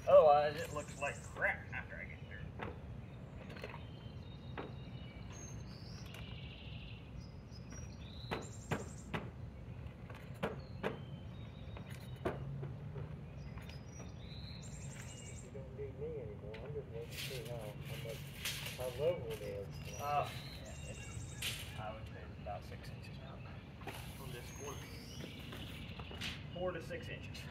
Otherwise, it looks like crap after I get through. You don't need me anymore. I'm just waiting to see how level it is. Yeah, I would say it's about 6 inches out on this corner. 4 to 6 inches.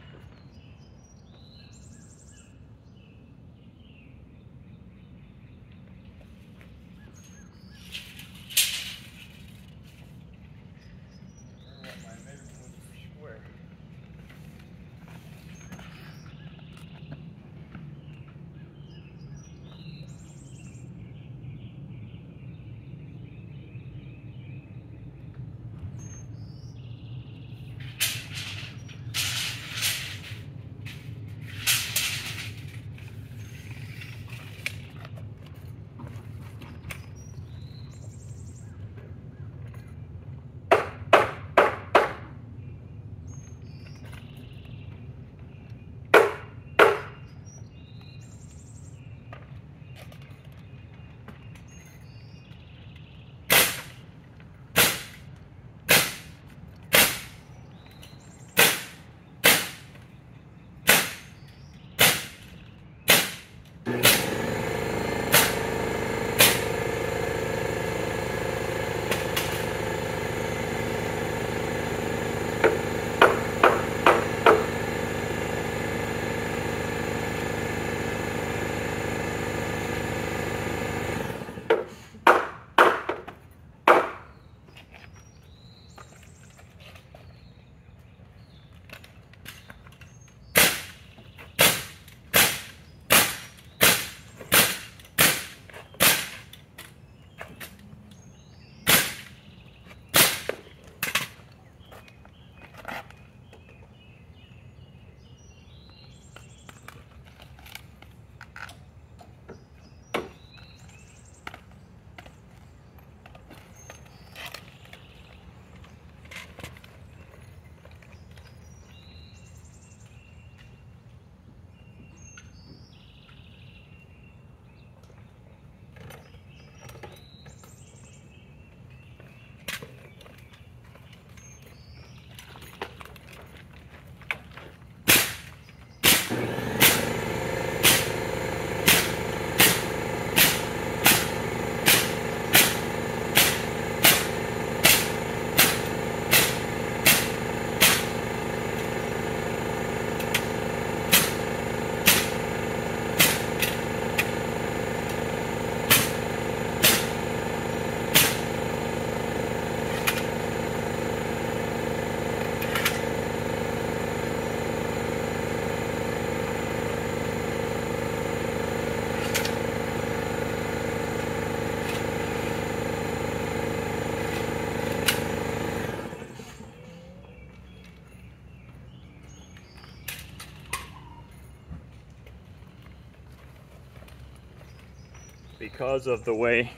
because of the way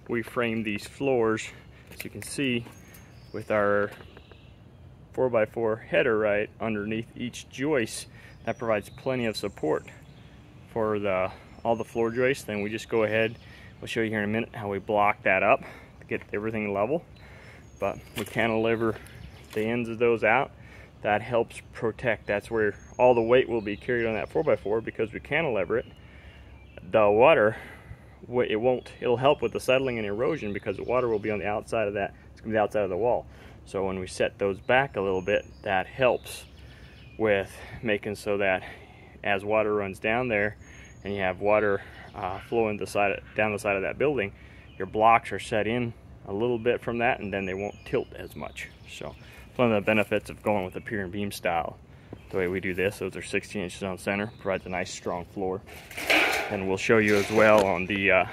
we frame these floors, as you can see with our 4x4 header right underneath each joist, that provides plenty of support for all the floor joists. Then we just go ahead, we'll show you here in a minute how we block that up to get everything level. But we cantilever the ends of those out. That helps protect. That's where all the weight will be carried on that 4x4, because we cantilever it. The water, it'll help with the settling and erosion, because the water will be on the outside of that. It's going to be the outside of the wall. So when we set those back a little bit, that helps with making so that as water runs down there and you have water flowing down the side of that building, your blocks are set in a little bit from that, and then they won't tilt as much. So it's one of the benefits of going with the pier and beam style. The way we do this, those are 16 inches on center, provides a nice strong floor. And we'll show you as well on the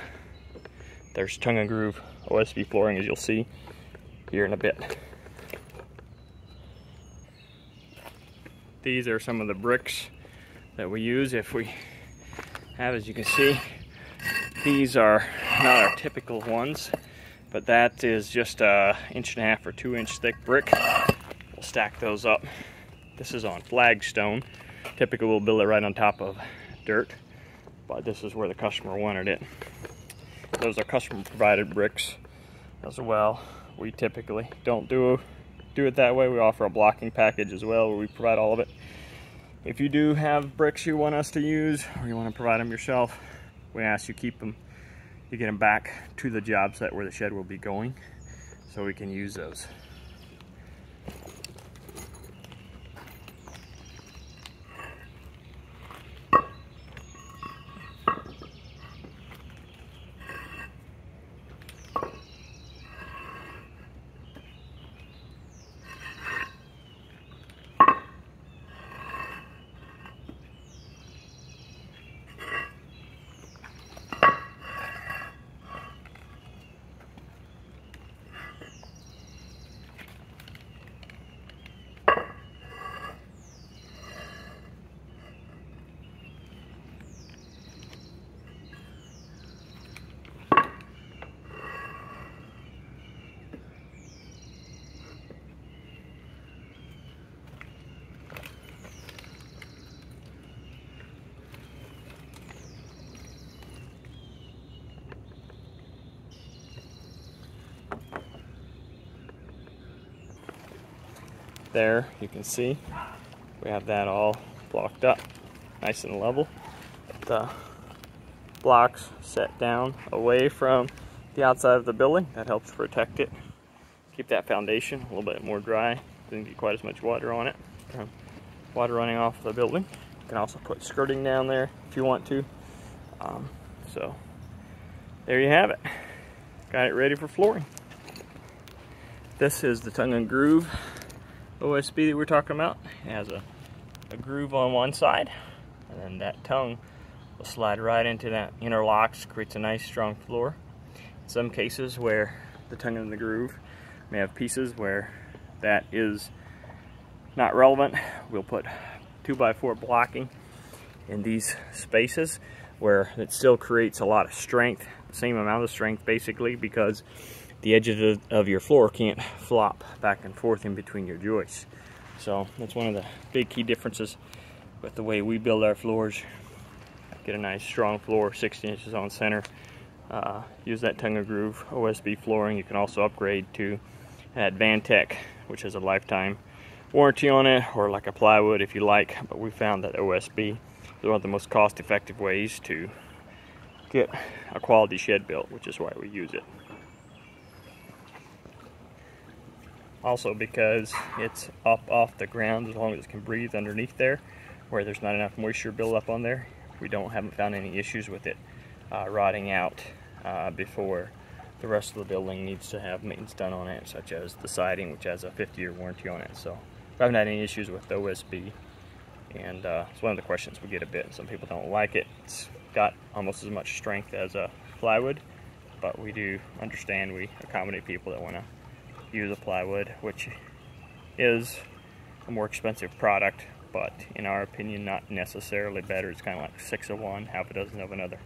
there's tongue and groove OSB flooring, as you'll see here in a bit. These are some of the bricks that we use. If we have, as you can see, these are not our typical ones, but that is just a 1.5 or 2 inch thick brick. We'll stack those up. This is on flagstone. Typically we'll build it right on top of dirt, but this is where the customer wanted it. Those are customer provided bricks as well. We typically don't do it that way. We offer a blocking package as well, where we provide all of it. If you do have bricks you want us to use, or you want to provide them yourself, we ask you keep them. You get them back to the job site where the shed will be going, so we can use those. There you can see we have that all blocked up nice and level. The blocks set down away from the outside of the building. That helps protect it, keep that foundation a little bit more dry. Doesn't get quite as much water on it, water running off the building. You can also put skirting down there if you want to. So there you have it. Got it ready for flooring. This is the tongue and groove OSB that we're talking about. It has a groove on one side, and then that tongue will slide right into that interlocks, creates a nice strong floor. In some cases where the tongue and the groove may have pieces where that is not relevant, we'll put 2x4 blocking in these spaces where it still creates a lot of strength, the same amount of strength basically, because the edges of your floor can't flop back and forth in between your joists. So that's one of the big key differences with the way we build our floors. Get a nice strong floor, 60 inches on center. Use that tongue and groove OSB flooring. You can also upgrade to Advantech, which has a lifetime warranty on it, or like a plywood if you like. But we found that OSB is one of the most cost-effective ways to get a quality shed built, which is why we use it. Also because it's up off the ground, as long as it can breathe underneath there, where there's not enough moisture buildup on there, we haven't found any issues with it rotting out before the rest of the building needs to have maintenance done on it, such as the siding, which has a 50-year warranty on it. So we haven't had any issues with the OSB, and it's one of the questions we get a bit. Some people don't like it. It's got almost as much strength as a plywood, but we do understand, we accommodate people that want to use a plywood, which is a more expensive product, but in our opinion not necessarily better. It's kind of like 6 of one, half a dozen of another.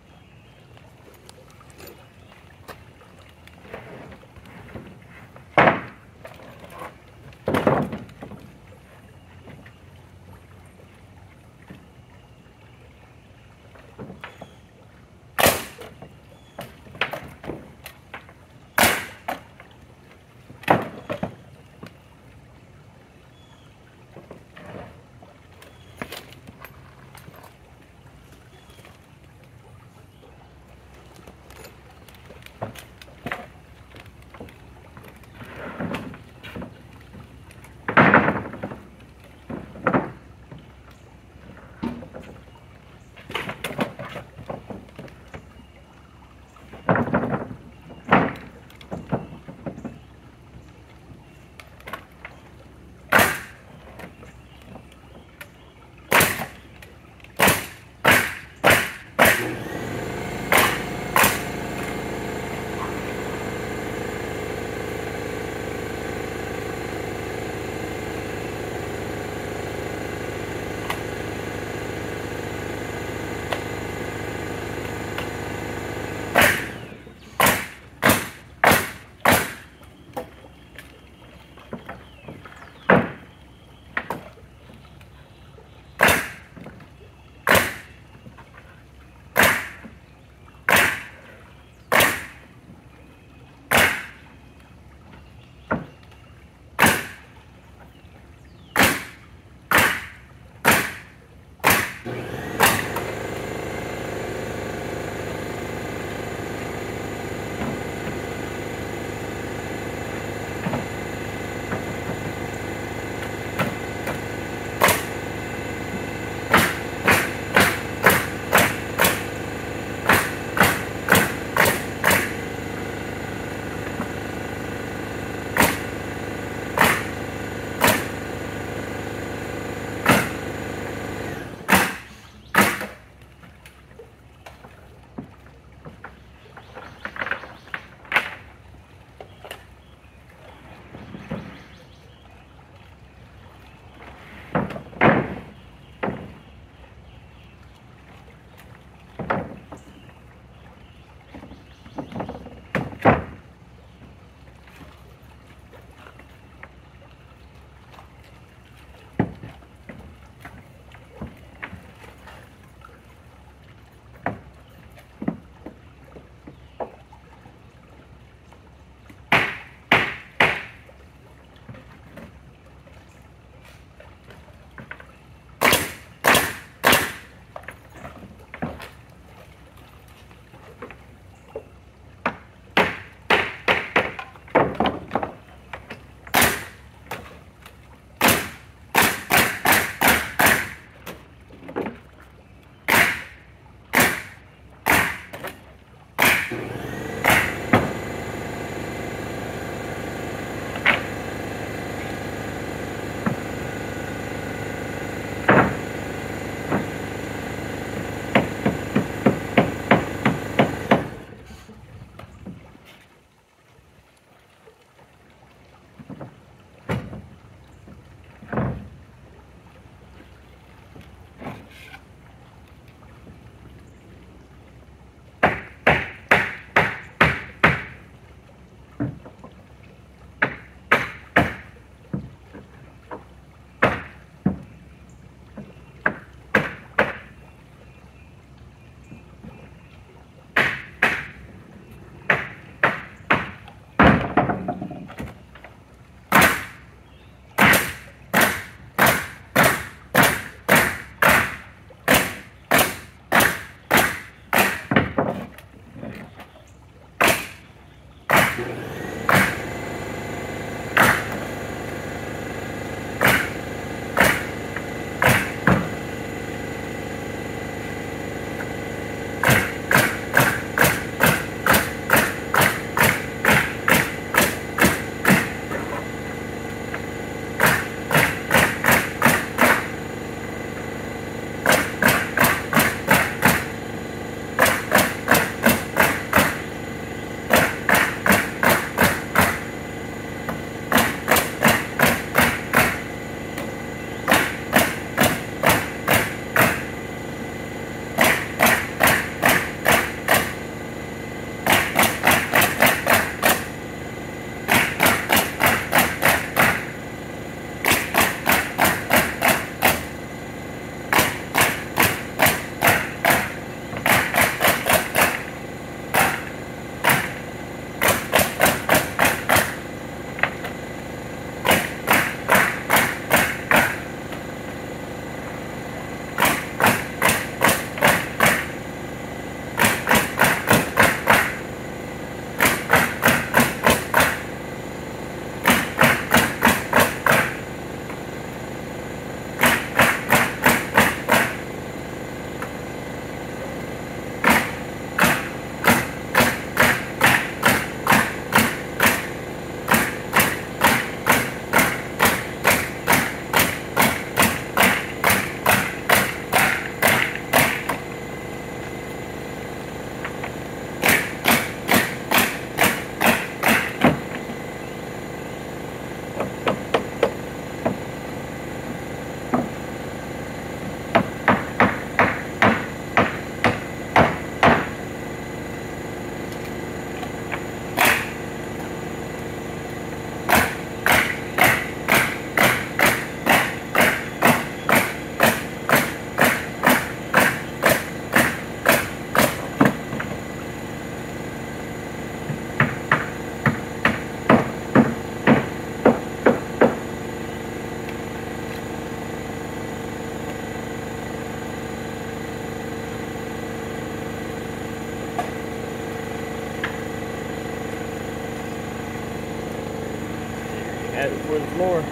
Add it once more.